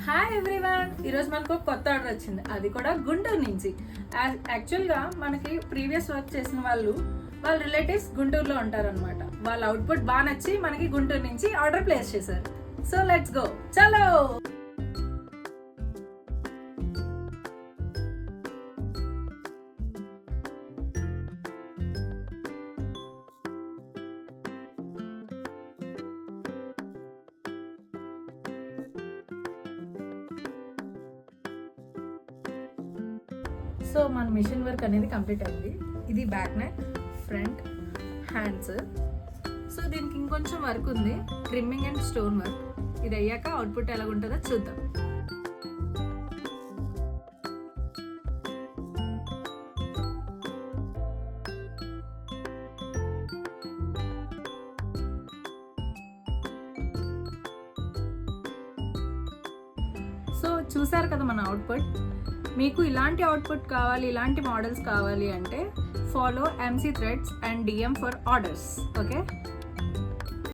Hi everyone, ఈరోజు మనకు కొత్త ఆర్డర్ వచ్చింది, అది కూడా గుంటూరు నుంచి. యాక్చువల్గా మనకి ప్రీవియస్ వర్క్ చేసిన వాళ్ళ రిలేటివ్స్ గుంటూరులో ఉంటారనమాట. వాళ్ళ అవుట్పుట్ బాగా నచ్చి మనకి గుంటూరు నుంచి ఆర్డర్ ప్లేస్ చేశారు. సో లెట్స్ గో, చలో. సో మన మిషన్ వర్క్ అనేది కంప్లీట్ అయింది. ఇది back neck, front, hands. So దీనికి ఇంకొంచెం వర్క్ ఉంది, ట్రిమ్మింగ్ అండ్ స్టోన్ వర్క్. ఇది అయ్యాక అవుట్పుట్ ఎలా ఉంటుందో చూద్దాం. సో చూసారు కదా మన అవుట్పుట్. మీకు ఇలాంటి అవుట్పుట్ కావాలి, ఇలాంటి మోడల్స్ కావాలి అంటే follow MC threads and DM for orders. Okay.